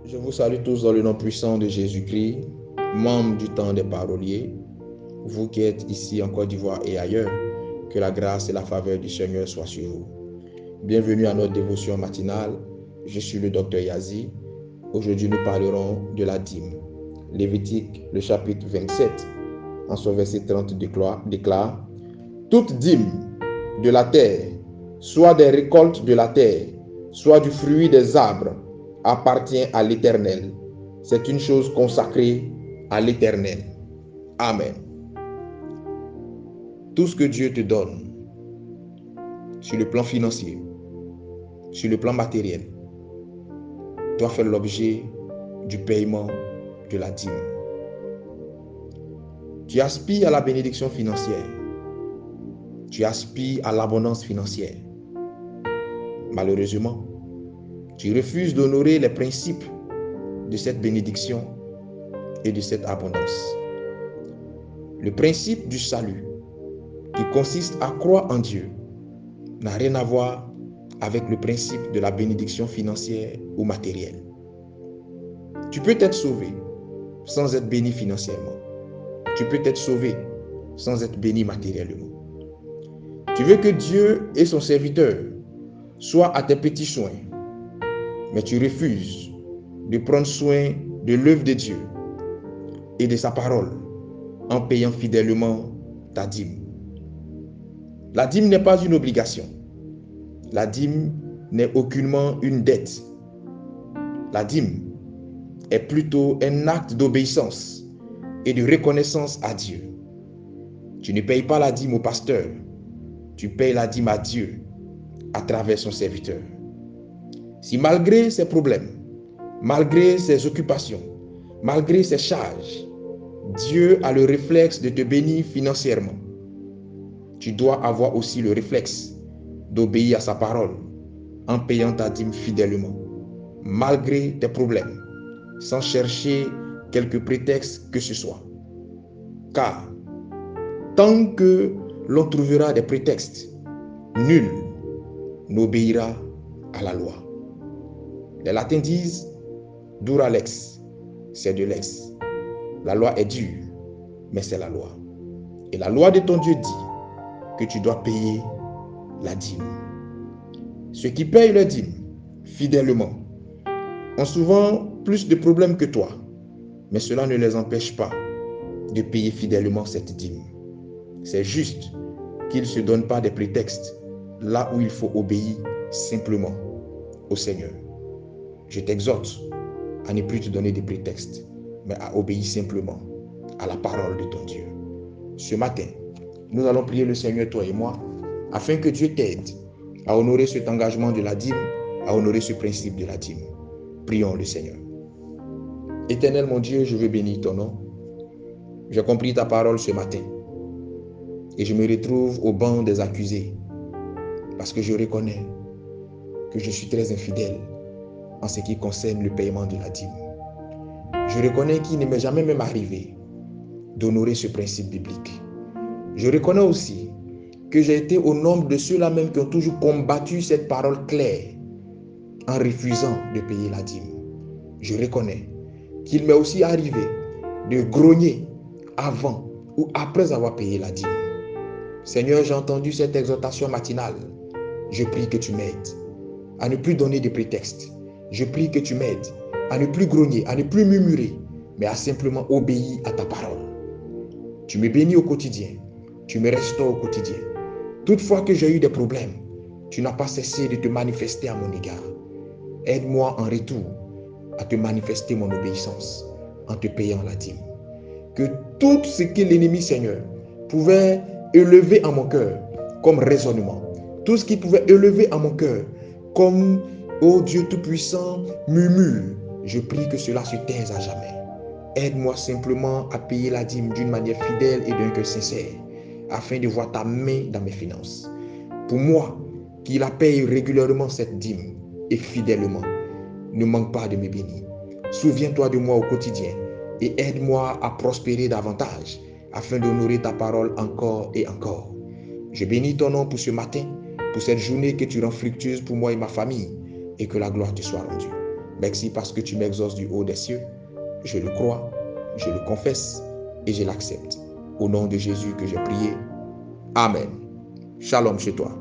Je vous salue tous dans le nom puissant de Jésus-Christ, membres du temps des paroliers, vous qui êtes ici en Côte d'Ivoire et ailleurs, que la grâce et la faveur du Seigneur soient sur vous. Bienvenue à notre dévotion matinale. Je suis le docteur Yazi. Aujourd'hui, nous parlerons de la dîme. Lévitique, le chapitre 27, en son verset 30 déclare « Toute dîme de la terre, soit des récoltes de la terre, soit du fruit des arbres, appartient à l'Éternel. C'est une chose consacrée à l'Éternel. » Amen. Tout ce que Dieu te donne, sur le plan financier, sur le plan matériel, doit faire l'objet du paiement de la dîme. Tu aspires à la bénédiction financière. Tu aspires à l'abondance financière. Malheureusement, tu refuses d'honorer les principes de cette bénédiction et de cette abondance. Le principe du salut, qui consiste à croire en Dieu, n'a rien à voir avec le principe de la bénédiction financière ou matérielle. Tu peux être sauvé sans être béni financièrement. Tu peux être sauvé sans être béni matériellement. Tu veux que Dieu et son serviteur soient à tes petits soins, mais tu refuses de prendre soin de l'œuvre de Dieu et de sa parole en payant fidèlement ta dîme. La dîme n'est pas une obligation. La dîme n'est aucunement une dette. La dîme est plutôt un acte d'obéissance et de reconnaissance à Dieu. Tu ne payes pas la dîme au pasteur, tu payes la dîme à Dieu à travers son serviteur. Si malgré ses problèmes, malgré ses occupations, malgré ses charges, Dieu a le réflexe de te bénir financièrement, tu dois avoir aussi le réflexe d'obéir à sa parole en payant ta dîme fidèlement, malgré tes problèmes, sans chercher quelque prétexte que ce soit. Car tant que l'on trouvera des prétextes, nul n'obéira à la loi. Les latins disent « dura lex », c'est de l'ex. La loi est dure, mais c'est la loi. Et la loi de ton Dieu dit que tu dois payer la dîme. Ceux qui payent leur dîme fidèlement ont souvent plus de problèmes que toi, mais cela ne les empêche pas de payer fidèlement cette dîme. C'est juste qu'ils ne se donnent pas des prétextes là où il faut obéir simplement au Seigneur. Je t'exhorte à ne plus te donner des prétextes, mais à obéir simplement à la parole de ton Dieu. Ce matin, nous allons prier le Seigneur, toi et moi, afin que Dieu t'aide à honorer cet engagement de la dîme, à honorer ce principe de la dîme. Prions le Seigneur. Éternel mon Dieu, je veux bénir ton nom. J'ai compris ta parole ce matin et je me retrouve au banc des accusés parce que je reconnais que je suis très infidèle en ce qui concerne le paiement de la dîme. Je reconnais qu'il ne m'est jamais même arrivé d'honorer ce principe biblique. Je reconnais aussi que j'ai été au nombre de ceux-là même qui ont toujours combattu cette parole claire en refusant de payer la dîme. Je reconnais qu'il m'est aussi arrivé de grogner avant ou après avoir payé la dîme. Seigneur, j'ai entendu cette exhortation matinale. Je prie que tu m'aides à ne plus donner de prétextes. Je prie que tu m'aides à ne plus grogner, à ne plus murmurer, mais à simplement obéir à ta parole. Tu me bénis au quotidien. Tu me restaures au quotidien. Toutefois que j'ai eu des problèmes, tu n'as pas cessé de te manifester à mon égard. Aide-moi en retour à te manifester mon obéissance en te payant la dîme. Que tout ce que l'ennemi, Seigneur, pouvait élever en mon cœur comme raisonnement, tout ce qui pouvait élever en mon cœur comme, ô Dieu Tout-Puissant, murmure, je prie que cela se taise à jamais. Aide-moi simplement à payer la dîme d'une manière fidèle et d'un cœur sincère, afin de voir ta main dans mes finances. Pour moi, qui la paye régulièrement cette dîme et fidèlement, ne manque pas de me bénir. Souviens-toi de moi au quotidien et aide-moi à prospérer davantage afin d'honorer ta parole encore et encore. Je bénis ton nom pour ce matin, pour cette journée que tu rends fructueuse pour moi et ma famille, et que la gloire te soit rendue. Merci parce que tu m'exauces du haut des cieux. Je le crois, je le confesse et je l'accepte. Au nom de Jésus que j'ai prié. Amen. Shalom chez toi.